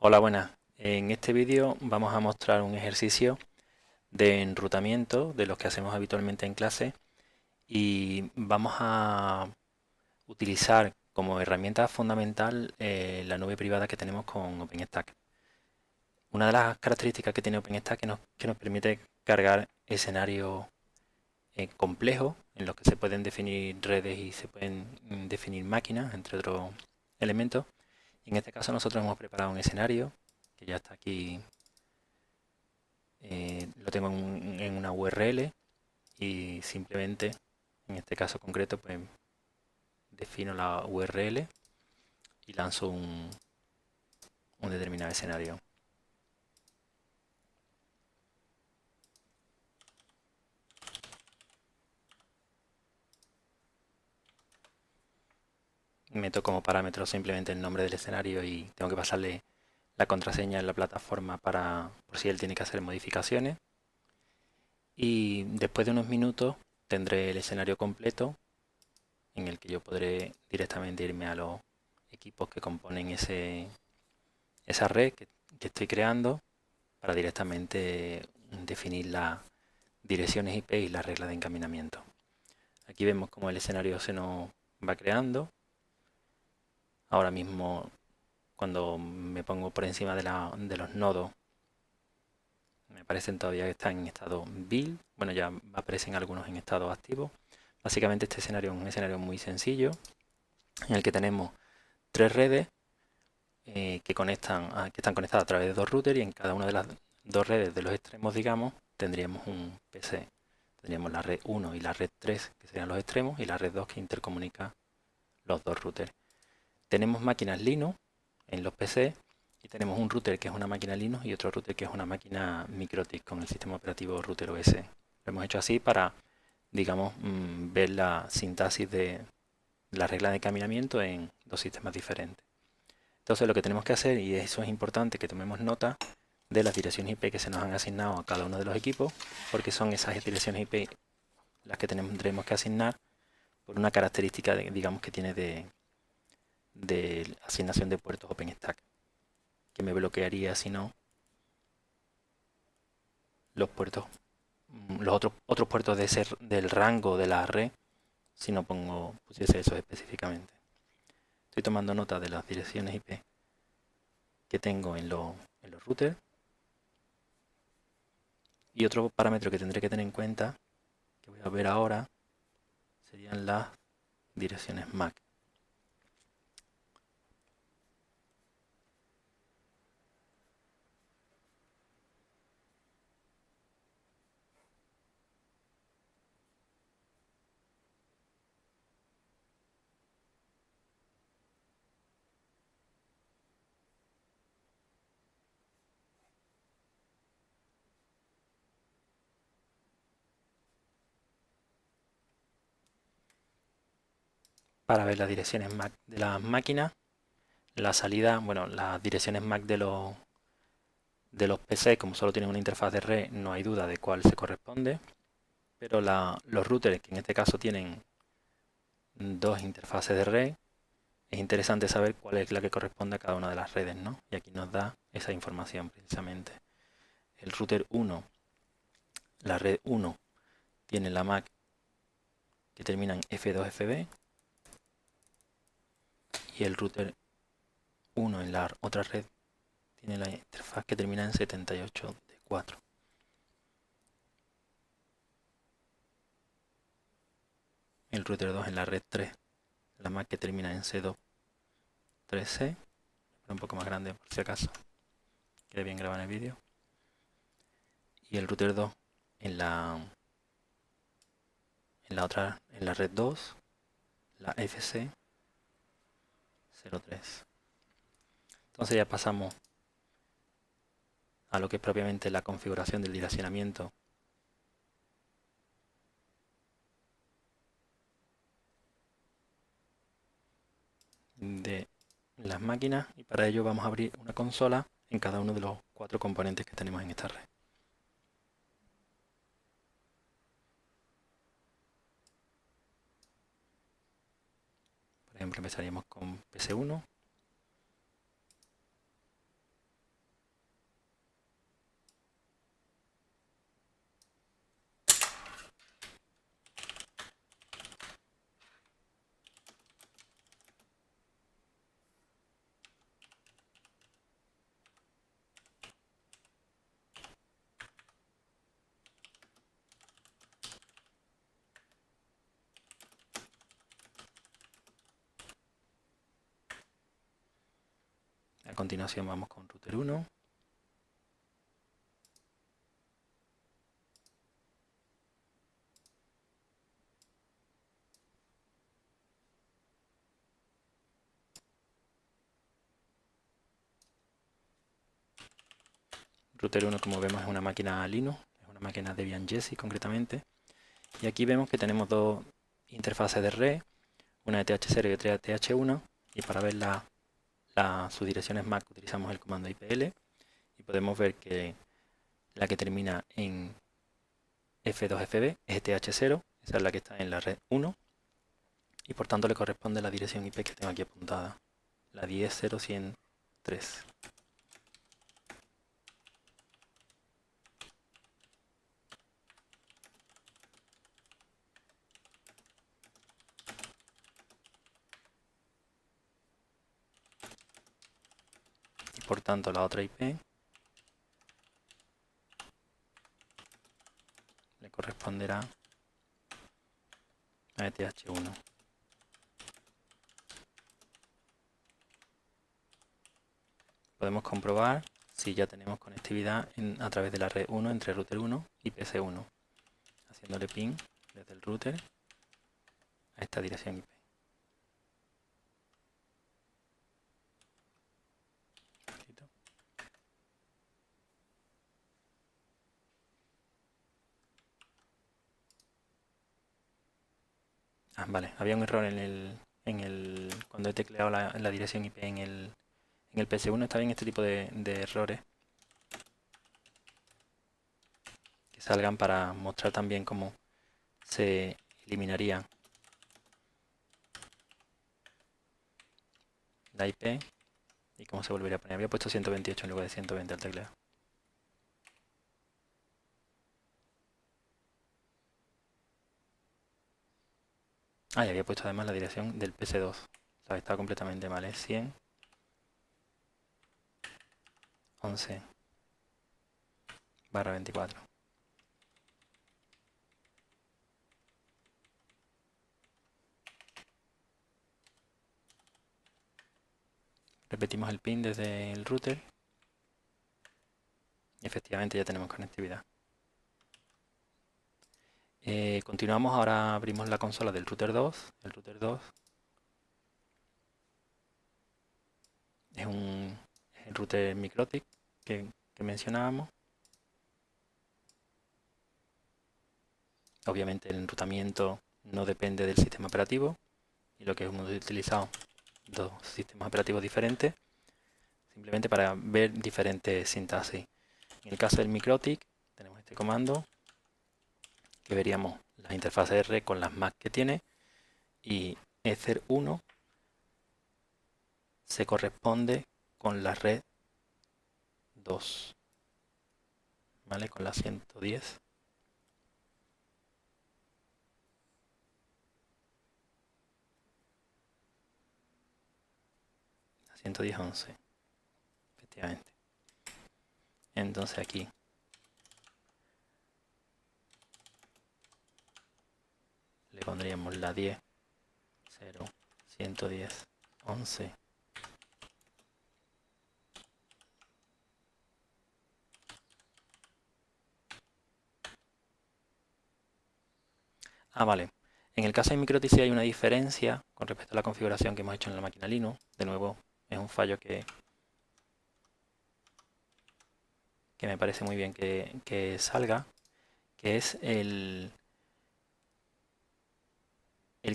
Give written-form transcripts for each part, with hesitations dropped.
Hola, buenas. En este vídeo vamos a mostrar un ejercicio de enrutamiento de los que hacemos habitualmente en clase y vamos a utilizar como herramienta fundamental la nube privada que tenemos con OpenStack. Una de las características que tiene OpenStack que nos permite cargar escenarios complejos en los que se pueden definir redes y se pueden definir máquinas, entre otros elementos. Y en este caso nosotros hemos preparado un escenario que ya está aquí. Lo tengo en una URL y simplemente en este caso concreto pues defino la URL y lanzo un determinado escenario. Meto como parámetro simplemente el nombre del escenario y tengo que pasarle la contraseña en la plataforma por si él tiene que hacer modificaciones. Y después de unos minutos tendré el escenario completo en el que yo podré directamente irme a los equipos que componen esa red que estoy creando para directamente definir las direcciones IP y las reglas de encaminamiento. Aquí vemos cómo el escenario se nos va creando. Ahora mismo, cuando me pongo por encima de los nodos, me parecen todavía que están en estado build. Bueno, ya aparecen algunos en estado activo. Básicamente este escenario es un escenario muy sencillo en el que tenemos tres redes que están conectadas a través de dos routers, y en cada una de las dos redes de los extremos, digamos, tendríamos un PC. Tendríamos la red 1 y la red 3, que serían los extremos, y la red 2 que intercomunica los dos routers. Tenemos máquinas Linux en los PC y tenemos un router que es una máquina Linux y otro router que es una máquina MikroTik con el sistema operativo router OS. Lo hemos hecho así para, digamos, ver la sintaxis de la regla de encaminamiento en dos sistemas diferentes. Entonces lo que tenemos que hacer, y eso es importante que tomemos nota de las direcciones IP que se nos han asignado a cada uno de los equipos, porque son esas direcciones IP las que tendremos que asignar por una característica, digamos, que tiene de asignación de puertos OpenStack, que me bloquearía si no los puertos, los otros puertos del rango de la red, si no pusiese eso específicamente. Estoy tomando nota de las direcciones IP que tengo en los routers. Y otro parámetro que tendré que tener en cuenta, que voy a ver ahora, serían las direcciones MAC. Para ver las direcciones MAC de las máquinas, la salida, bueno, las direcciones MAC de los PC, como solo tienen una interfaz de red, no hay duda de cuál se corresponde, pero los routers, que en este caso tienen dos interfaces de red, es interesante saber cuál es la que corresponde a cada una de las redes, ¿no? Y aquí nos da esa información precisamente. El router 1, la red 1, tiene la MAC que termina en F2FB, y el router 1 en la otra red tiene la interfaz que termina en 78D4. El router 2 en la red 3, la MAC que termina en C2-3C, un poco más grande por si acaso, quede bien grabado en el vídeo. Y el router 2 en en la red 2, la FC03. Entonces ya pasamos a lo que es propiamente la configuración del direccionamiento de las máquinas, y para ello vamos a abrir una consola en cada uno de los cuatro componentes que tenemos en esta red. Por ejemplo, empezaríamos con PC1. A continuación vamos con router 1. Router 1, como vemos, es una máquina Linux, es una máquina Debian Jessie concretamente. Y aquí vemos que tenemos dos interfaces de red, una de TH0 y otra de TH1. Y para ver sus direcciones MAC utilizamos el comando IPL. Y podemos ver que la que termina en F2FB es TH0, esa es la que está en la red 1. Y por tanto le corresponde la dirección IP que tengo aquí apuntada, la 10.0.103. Y por tanto la otra IP le corresponderá a ETH1. Podemos comprobar si ya tenemos conectividad a través de la red 1 entre router 1 y PC1, haciéndole ping desde el router a esta dirección IP. Vale, había un error cuando he tecleado la dirección IP en el PC1. Está bien este tipo de errores que salgan para mostrar también cómo se eliminaría la IP y cómo se volvería a poner. Había puesto 128 en lugar de 120 al teclado. Y había puesto además la dirección del PC2. O sea, estaba completamente mal. Es 100 11 barra 24. Repetimos el pin desde el router. Y efectivamente ya tenemos conectividad. Continuamos, ahora abrimos la consola del router 2. El router 2 es el router MikroTik que mencionábamos. Obviamente el enrutamiento no depende del sistema operativo, y lo que hemos utilizado dos sistemas operativos diferentes simplemente para ver diferentes sintaxis. En el caso del MikroTik tenemos este comando que veríamos las interfaces de red con las MAC que tiene, y Ether1 se corresponde con la red 2, ¿vale? Con la 110. La 110.11, efectivamente. Entonces aquí le pondríamos la 10, 0, 110, 11. Vale. En el caso de MikroTik sí hay una diferencia con respecto a la configuración que hemos hecho en la máquina Linux. De nuevo, es un fallo que me parece muy bien que salga, que es el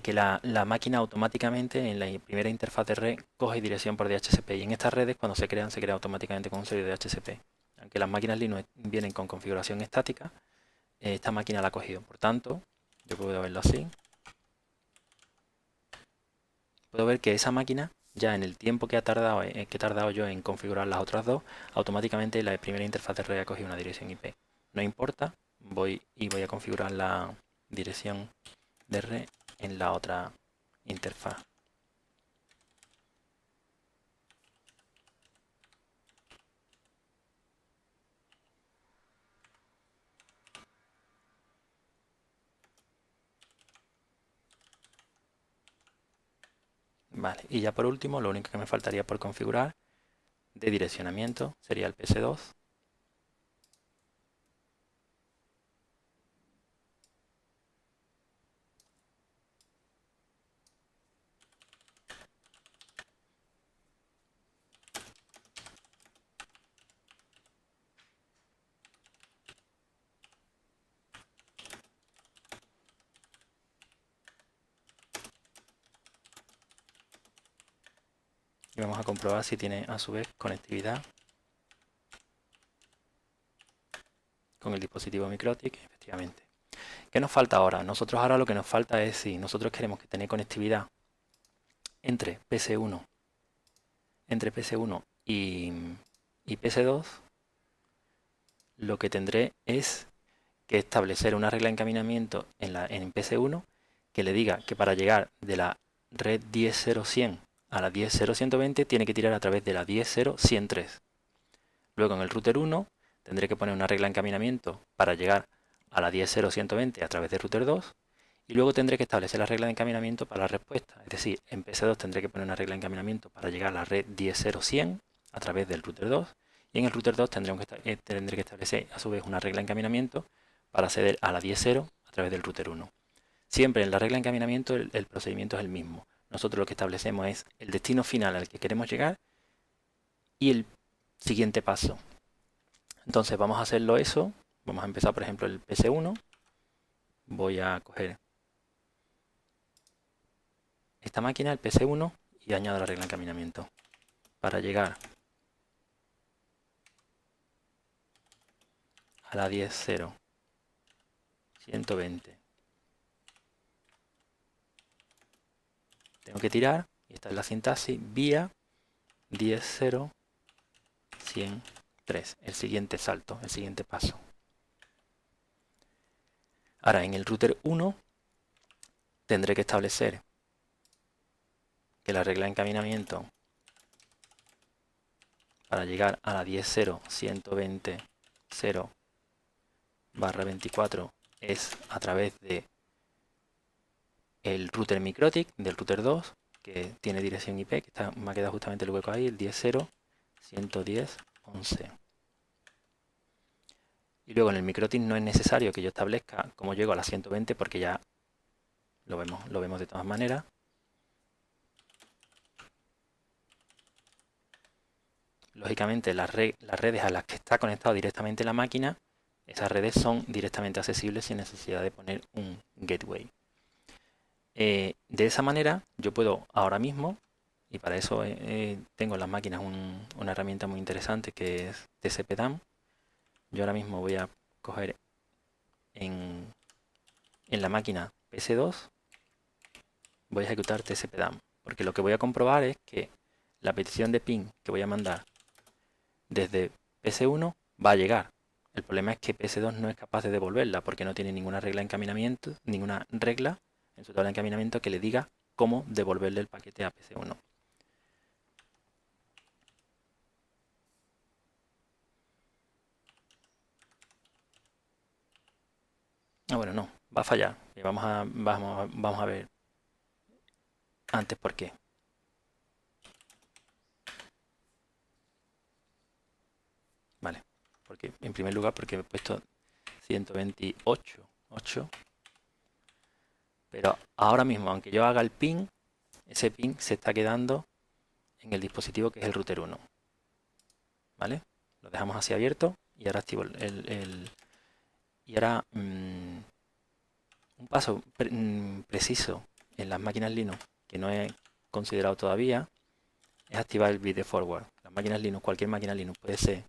que la máquina automáticamente en la primera interfaz de red coge dirección por DHCP, y en estas redes cuando se crea automáticamente con un servidor de DHCP. Aunque las máquinas Linux vienen con configuración estática, esta máquina la ha cogido. Por tanto, yo puedo verlo así. Puedo ver que esa máquina, ya en el tiempo que he tardado yo en configurar las otras dos, automáticamente la primera interfaz de red ha cogido una dirección IP. No importa, voy a configurar la dirección de red en la otra interfaz. Vale, y ya por último, lo único que me faltaría por configurar de direccionamiento sería el PS2. Y vamos a comprobar si tiene a su vez conectividad con el dispositivo Mikrotik, efectivamente. ¿Qué nos falta ahora? Nosotros ahora lo que nos falta es si nosotros queremos que tenga conectividad entre PS1 y PS2, lo que tendré es que establecer una regla de encaminamiento en PS1 que le diga que para llegar de la red 10.0.100 a la 10.0.120 tiene que tirar a través de la 10.0.103. Luego en el router 1 tendré que poner una regla de encaminamiento para llegar a la 10.0.120 a través del router 2 y luego tendré que establecer la regla de encaminamiento para la respuesta. Es decir, en PS2 tendré que poner una regla de encaminamiento para llegar a la red 10.0.100 a través del router 2 y en el router 2 tendré que establecer a su vez una regla de encaminamiento para acceder a la 10.0 a través del router 1. Siempre en la regla de encaminamiento el procedimiento es el mismo. Nosotros lo que establecemos es el destino final al que queremos llegar y el siguiente paso. Entonces vamos a hacerlo eso. Vamos a empezar por ejemplo el PS1. Voy a coger esta máquina, el PS1, y añado la regla de encaminamiento. Para llegar a la 10.0 120 tengo que tirar, y esta es la sintaxis, vía 10.0 103, el siguiente salto, el siguiente paso. Ahora en el router 1 tendré que establecer que la regla de encaminamiento para llegar a la 10.0 120 0/24 es a través de el router Mikrotik del router 2 que tiene dirección IP, que me ha quedado justamente el hueco ahí, el 10.0 110.11. Y luego en el Mikrotik no es necesario que yo establezca cómo llego a la 120 porque ya lo vemos de todas maneras. Lógicamente las redes a las que está conectado directamente la máquina, esas redes son directamente accesibles sin necesidad de poner un gateway. De esa manera yo puedo ahora mismo, y para eso tengo en las máquinas una herramienta muy interesante que es TCP/DAM. Yo ahora mismo voy a coger en la máquina PS2, voy a ejecutar TCP/DAM, porque lo que voy a comprobar es que la petición de ping que voy a mandar desde PS1 va a llegar. El problema es que PS2 no es capaz de devolverla porque no tiene ninguna regla de encaminamiento, ninguna regla en su tabla de encaminamiento que le diga cómo devolverle el paquete a PS1. Bueno, no, va a fallar. Y vamos a ver antes por qué. Vale, porque en primer lugar porque he puesto 128.8. Pero ahora mismo, aunque yo haga el ping, ese ping se está quedando en el dispositivo que es el router 1. ¿Vale? Lo dejamos así abierto y ahora activo y ahora un paso preciso en las máquinas Linux que no he considerado todavía es activar el bit de forward. Las máquinas Linux, cualquier máquina Linux puede ser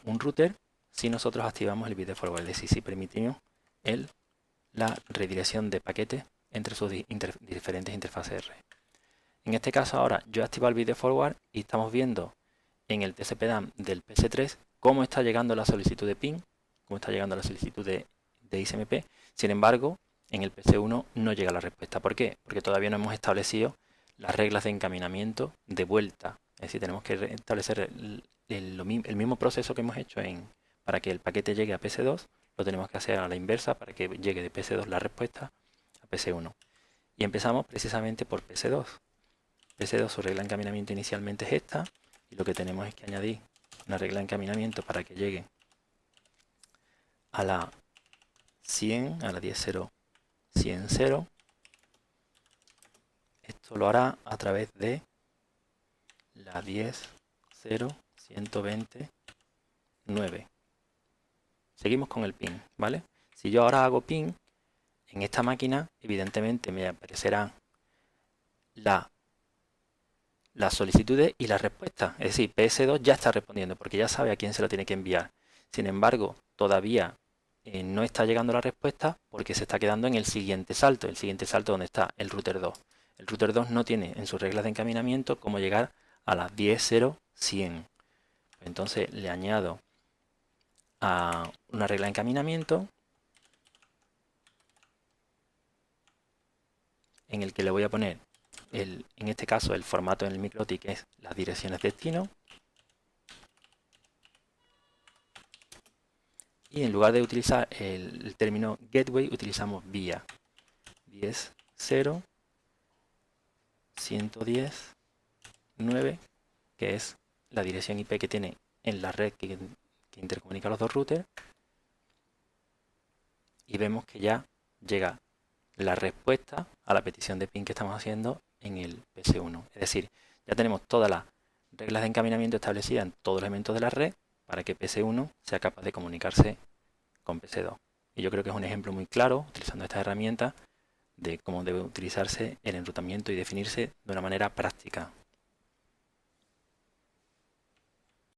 un router si nosotros activamos el bit de forward, es decir, si permitimos la redirección de paquetes entre sus diferentes interfaces R. En este caso ahora yo he activado el bit de forward y estamos viendo en el TCP/DAM del PS3 cómo está llegando la solicitud de ping, cómo está llegando la solicitud de XMP. Sin embargo, en el PS1 no llega la respuesta. ¿Por qué? Porque todavía no hemos establecido las reglas de encaminamiento de vuelta. Es decir, tenemos que establecer el mismo proceso que hemos hecho para que el paquete llegue a PS2, lo tenemos que hacer a la inversa para que llegue de PS2 la respuesta a PS1. Y empezamos precisamente por PS2. PS2 su regla de encaminamiento inicialmente es esta, y lo que tenemos es que añadir una regla de encaminamiento para que llegue a la 100, a la 10.0, 100.0. Esto lo hará a través de la 10.0, 120.9. Seguimos con el pin, ¿vale? Si yo ahora hago pin, en esta máquina evidentemente me aparecerán las solicitudes y las respuestas. Es decir, PS2 ya está respondiendo porque ya sabe a quién se lo tiene que enviar. Sin embargo, todavía no está llegando la respuesta porque se está quedando en el siguiente salto. El siguiente salto donde está el router 2. El router 2 no tiene en sus reglas de encaminamiento cómo llegar a las 10.0, 100. Entonces le añado a una regla de encaminamiento en el que le voy a poner, en este caso, el formato en el microtik es las direcciones destino. Y en lugar de utilizar el término gateway, utilizamos vía 10.0, 110.9, que es la dirección IP que tiene en la red que intercomunica los dos routers. Y vemos que ya llega la respuesta a la petición de pin que estamos haciendo en el PS1. Es decir, ya tenemos todas las reglas de encaminamiento establecidas en todos los elementos de la red para que PS1 sea capaz de comunicarse con PS2. Y yo creo que es un ejemplo muy claro, utilizando estas herramientas, de cómo debe utilizarse el enrutamiento y definirse de una manera práctica.